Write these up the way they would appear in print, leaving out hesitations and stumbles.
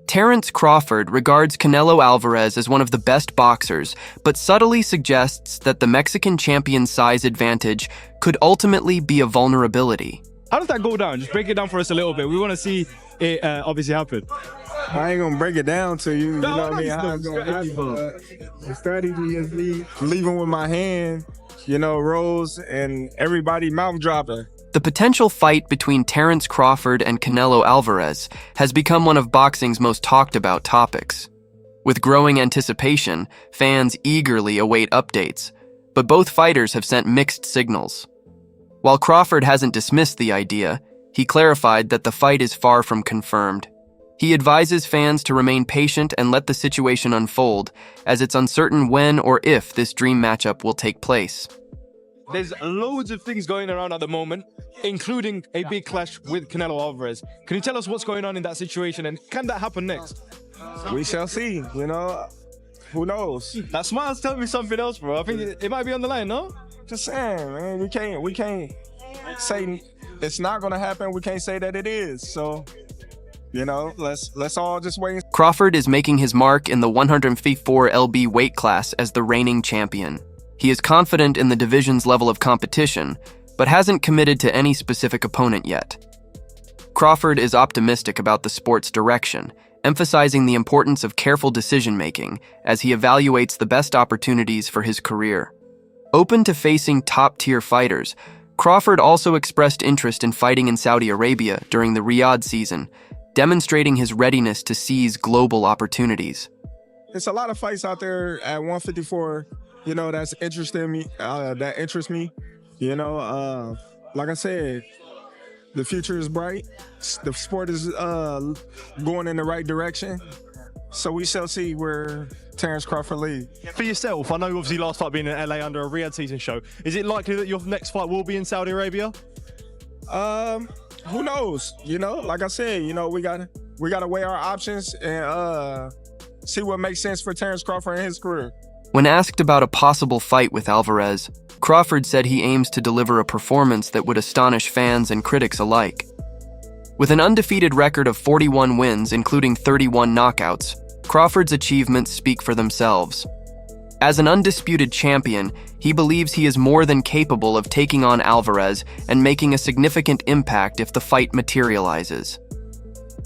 Terence Crawford regards Canelo Alvarez as one of the best boxers, but subtly suggests that the Mexican champion's size advantage could ultimately be a vulnerability. How does that go down? Just break it down for us a little bit. We want to see it obviously happen. I ain't gonna break it down to you. You know what I mean? How it's gonna happen. The strategy is me leaving with my hand, rolls and everybody mouth dropping. The potential fight between Terence Crawford and Canelo Alvarez has become one of boxing's most talked about topics. With growing anticipation, fans eagerly await updates, but both fighters have sent mixed signals. While Crawford hasn't dismissed the idea, he clarified that the fight is far from confirmed. He advises fans to remain patient and let the situation unfold, as it's uncertain when or if this dream matchup will take place. There's loads of things going around at the moment, including a big clash with Canelo Alvarez. Can you tell us what's going on in that situation and can that happen next? We shall see, Who knows? That smile's telling me something else, bro. I think it might be on the line, no? Just saying, man, we can't say it's not gonna happen. We can't say that it is. So, let's all just wait. Crawford is making his mark in the 154 lb weight class as the reigning champion. He is confident in the division's level of competition, but hasn't committed to any specific opponent yet. Crawford is optimistic about the sport's direction, emphasizing the importance of careful decision-making as he evaluates the best opportunities for his career. Open to facing top-tier fighters, Crawford also expressed interest in fighting in Saudi Arabia during the Riyadh season, demonstrating his readiness to seize global opportunities. There's a lot of fights out there at 154, that's interesting me. That interests me. Like I said, the future is bright. The sport is going in the right direction. So we shall see where Terence Crawford leads. For yourself, I know obviously last fight being in LA under a Riyadh season show. Is it likely that your next fight will be in Saudi Arabia? Who knows? Like I said, we gotta weigh our options and see what makes sense for Terence Crawford in his career. When asked about a possible fight with Alvarez, Crawford said he aims to deliver a performance that would astonish fans and critics alike. With an undefeated record of 41 wins, including 31 knockouts, Crawford's achievements speak for themselves. As an undisputed champion, he believes he is more than capable of taking on Alvarez and making a significant impact if the fight materializes.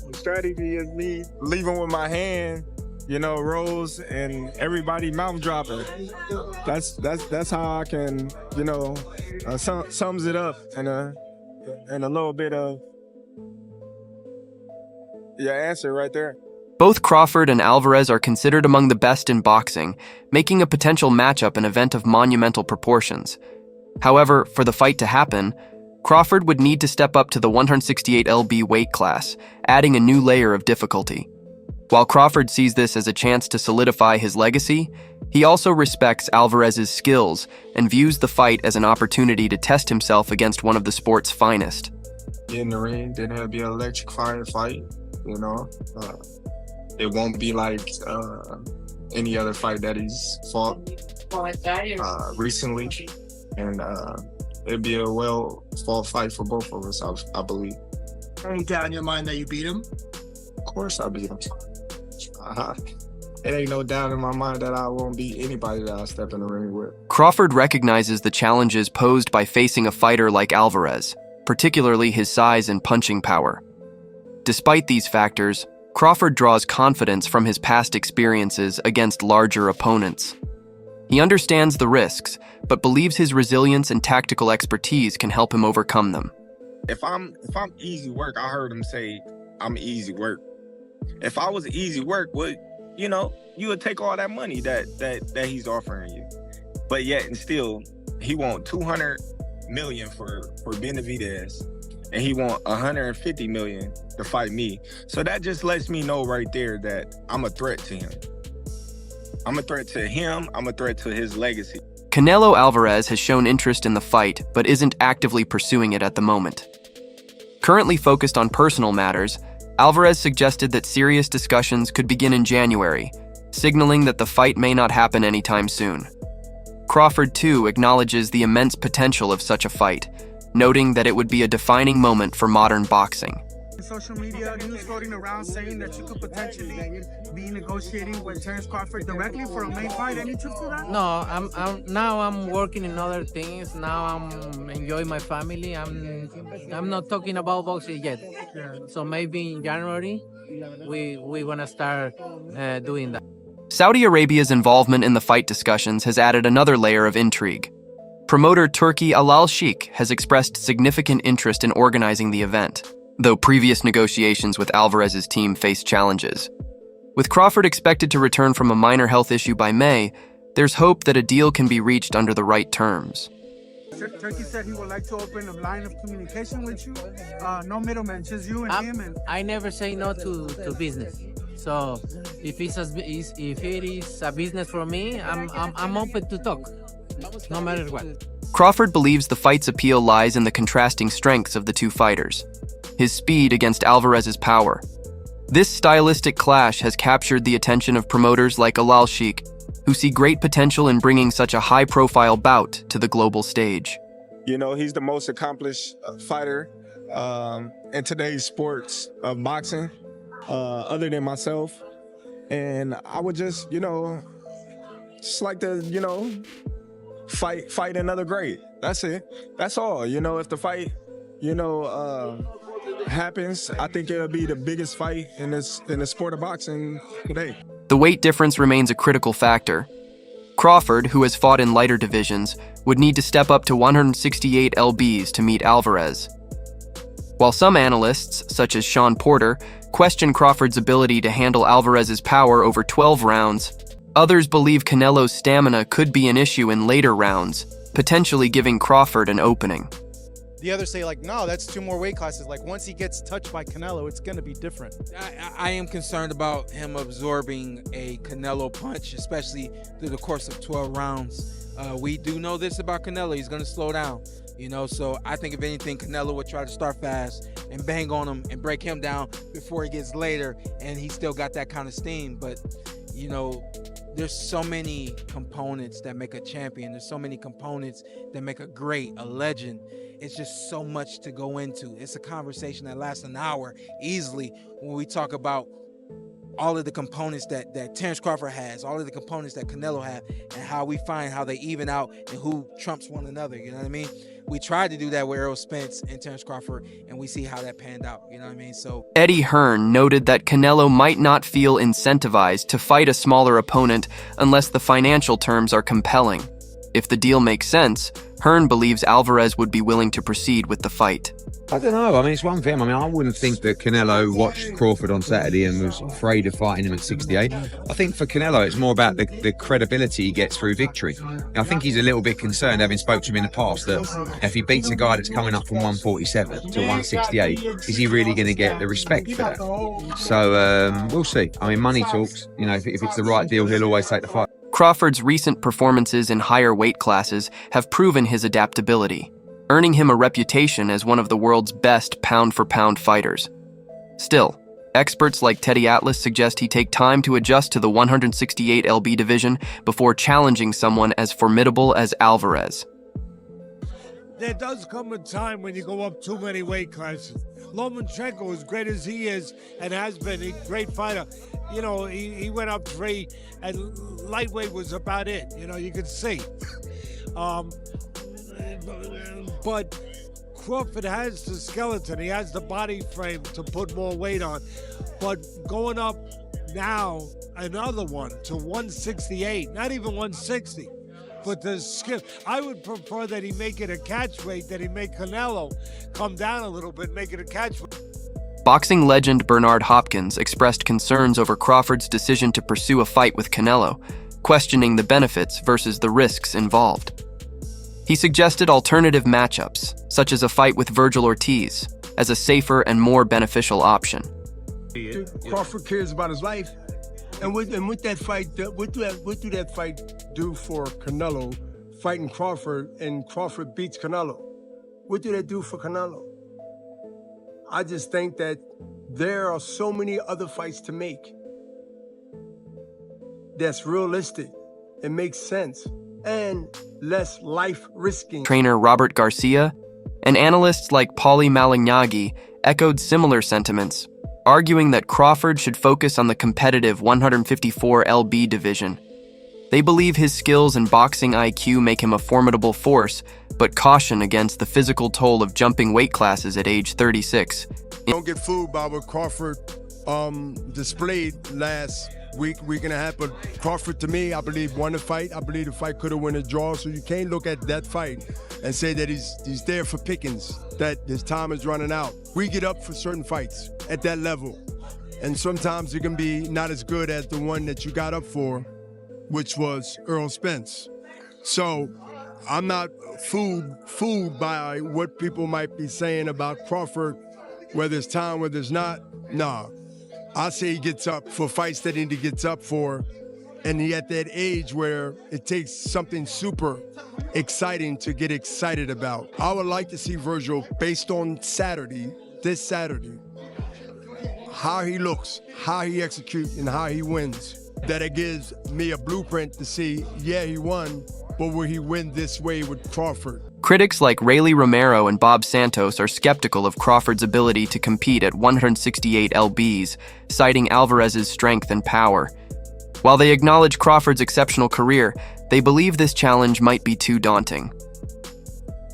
The strategy is me leaving with my hand, rolls and everybody mouth dropping. That's how I can, sums it up in a little bit of your answer right there. Both Crawford and Alvarez are considered among the best in boxing, making a potential matchup an event of monumental proportions. However, for the fight to happen, Crawford would need to step up to the 168 lb weight class, adding a new layer of difficulty. While Crawford sees this as a chance to solidify his legacy, he also respects Alvarez's skills and views the fight as an opportunity to test himself against one of the sport's finest. In the ring, then it'll be an electrifying fight, It won't be like any other fight that he's fought recently. And it'll be a well-fought fight for both of us, I believe. Any doubt in your mind that you beat him? Of course I beat him. It ain't no doubt in my mind that I won't beat anybody that I step in the ring with. Crawford recognizes the challenges posed by facing a fighter like Alvarez, particularly his size and punching power. Despite these factors, Crawford draws confidence from his past experiences against larger opponents. He understands the risks, but believes his resilience and tactical expertise can help him overcome them. If I'm easy work, I heard him say I'm easy work. If I was easy work, you would take all that money that he's offering you. But yet and still, he want $200 million for Benavidez, and he want $150 million to fight me. So that just lets me know right there that I'm a threat to him. I'm a threat to him. I'm a threat to his legacy. Canelo Alvarez has shown interest in the fight, but isn't actively pursuing it at the moment. Currently focused on personal matters, Alvarez suggested that serious discussions could begin in January, signaling that the fight may not happen anytime soon. Crawford, too, acknowledges the immense potential of such a fight, noting that it would be a defining moment for modern boxing. Social media news floating around saying that you could potentially be negotiating with Terence Crawford directly for a main fight. Any truth to that? No, I'm working in other things. Now I'm enjoying my family. I'm not talking about boxing yet. So maybe in January we gonna start doing that. Saudi Arabia's involvement in the fight discussions has added another layer of intrigue. Promoter Turki Al Sheikh has expressed significant interest in organizing the event, though previous negotiations with Alvarez's team faced challenges. With Crawford expected to return from a minor health issue by May, there's hope that a deal can be reached under the right terms. Turkey said he would like to open a line of communication with you. No middlemen, just you and him. And I never say no to business. So if it is a business for me, I'm open to talk, no matter what. Crawford believes the fight's appeal lies in the contrasting strengths of the two fighters. His speed against Alvarez's power. This stylistic clash has captured the attention of promoters like Al Sheikh, who see great potential in bringing such a high-profile bout to the global stage. You know, he's the most accomplished fighter in today's sports of boxing, other than myself. And I would just like to, fight another great. That's it. That's all. If the fight, happens, I think it'll be the biggest fight in the sport of boxing today. The weight difference remains a critical factor. Crawford, who has fought in lighter divisions, would need to step up to 168 lbs to meet Alvarez. While some analysts, such as Sean Porter, question Crawford's ability to handle Alvarez's power over 12 rounds, others believe Canelo's stamina could be an issue in later rounds, potentially giving Crawford an opening. The others say, no, that's 2 more weight classes. Once he gets touched by Canelo, it's going to be different. I am concerned about him absorbing a Canelo punch, especially through the course of 12 rounds. We do know this about Canelo. He's going to slow down, so I think if anything, Canelo would try to start fast and bang on him and break him down before he gets later, and he still got that kind of steam. But, there's so many components that make a champion. There's so many components that make a great, a legend. It's just so much to go into. It's a conversation that lasts an hour easily when we talk about all of the components that Terence Crawford has, all of the components that Canelo have, and how we find how they even out and who trumps one another, you know what I mean? We tried to do that with Errol Spence and Terence Crawford, and we see how that panned out, you know what I mean? So Eddie Hearn noted that Canelo might not feel incentivized to fight a smaller opponent unless the financial terms are compelling. If the deal makes sense, Hearn believes Alvarez would be willing to proceed with the fight. I don't know. It's one thing. I wouldn't think that Canelo watched Crawford on Saturday and was afraid of fighting him at 68. I think for Canelo, it's more about the credibility he gets through victory. I think he's a little bit concerned, having spoke to him in the past, that if he beats a guy that's coming up from 147 to 168, is he really going to get the respect for that? So we'll see. Money talks. If it's the right deal, he'll always take the fight. Crawford's recent performances in higher weight classes have proven his adaptability, earning him a reputation as one of the world's best pound-for-pound fighters. Still, experts like Teddy Atlas suggest he take time to adjust to the 168 lb division before challenging someone as formidable as Alvarez. There does come a time when you go up too many weight classes. Lomachenko, as great as he is and has been, a great fighter, he went up 3, and lightweight was about it. You could see. But Crawford has the skeleton. He has the body frame to put more weight on. But going up now, another one to 168, not even 160. But the skill, I would prefer that he make it a catch weight, that he make Canelo come down a little bit, make it a catch weight. Boxing legend Bernard Hopkins expressed concerns over Crawford's decision to pursue a fight with Canelo, questioning the benefits versus the risks involved. He suggested alternative matchups, such as a fight with Virgil Ortiz, as a safer and more beneficial option. Crawford cares about his life. And with that fight, what do that fight do for Canelo, fighting Crawford, and Crawford beats Canelo? What do that do for Canelo? I just think that there are so many other fights to make that's realistic and makes sense and less life-risking. Trainer Robert Garcia and analysts like Paulie Malignaggi echoed similar sentiments, arguing that Crawford should focus on the competitive 154 lb division. They believe his skills and boxing IQ make him a formidable force, but caution against the physical toll of jumping weight classes at age 36. Don't get fooled by what Crawford displayed last week and a half. But Crawford, to me, I believe, won the fight. I believe the fight could have won a draw. So you can't look at that fight and say that he's there for pickings, that his time is running out. We get up for certain fights at that level. And sometimes it can be not as good as the one that you got up for, which was Earl Spence. So I'm not fooled by what people might be saying about Crawford, whether it's time, whether it's not. Nah, I say he gets up for fights that he gets up for, and he at that age where it takes something super exciting to get excited about. I would like to see Virgil, based on this Saturday, how he looks, how he executes, and how he wins. That it gives me a blueprint to see, yeah, he won, but will he win this way with Crawford? Critics like Rayleigh Romero and Bob Santos are skeptical of Crawford's ability to compete at 168 lbs, citing Alvarez's strength and power. While they acknowledge Crawford's exceptional career, they believe this challenge might be too daunting.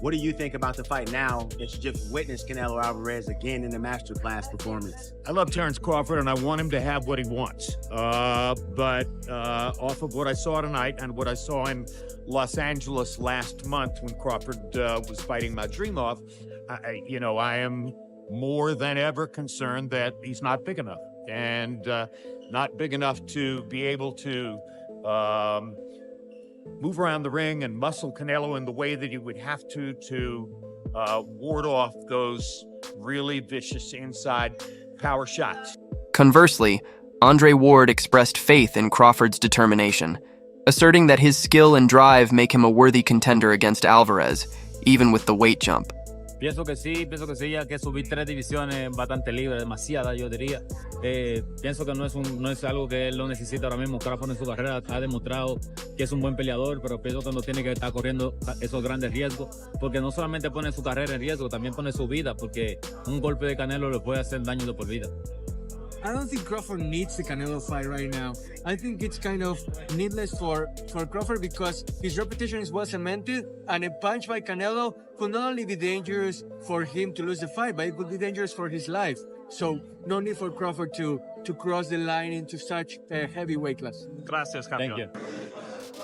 What do you think about the fight now that you just witnessed Canelo Alvarez again in the masterclass performance? I love Terence Crawford, and I want him to have what he wants. But off of what I saw tonight and what I saw in Los Angeles last month when Crawford was fighting Madrimov, I am more than ever concerned that he's not big enough, and not big enough to be able to move around the ring and muscle Canelo in the way that you would have to ward off those really vicious inside power shots. Conversely, Andre Ward expressed faith in Crawford's determination, asserting that his skill and drive make him a worthy contender against Alvarez, even with the weight jump. Pienso que sí, ya que subí 3 divisiones bastante libre, demasiada yo diría. Pienso que no es algo que él lo necesita ahora mismo. Crawford en su carrera ha demostrado que es un buen peleador, pero pienso que no tiene que estar corriendo esos grandes riesgos, porque no solamente pone su carrera en riesgo, también pone su vida, porque un golpe de Canelo le puede hacer daño de por vida. I don't think Crawford needs the Canelo fight right now. I think it's kind of needless for Crawford because his reputation is well cemented, and a punch by Canelo could not only be dangerous for him to lose the fight, but it could be dangerous for his life. So no need for Crawford to cross the line into such a heavy weight class. Gracias, campeón. Thank you.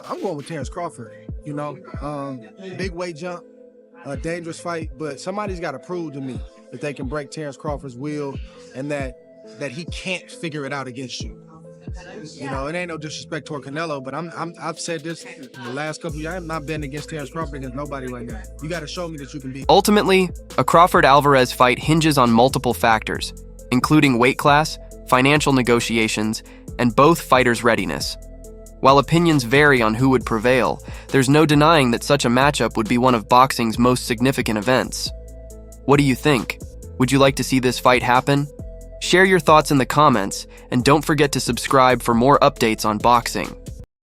I'm going with Terence Crawford. Big weight jump, a dangerous fight, but somebody's got to prove to me that they can break Terence Crawford's will and that he can't figure it out against you. It ain't no disrespect toward Canelo, but I've said this in the last couple of years. I'm not betting against Terence Crawford against nobody right now. You got to show me that you can beat. Ultimately, a Crawford-Alvarez fight hinges on multiple factors, including weight class, financial negotiations, and both fighters' readiness. While opinions vary on who would prevail, there's no denying that such a matchup would be one of boxing's most significant events. What do you think? Would you like to see this fight happen? Share your thoughts in the comments, and don't forget to subscribe for more updates on boxing.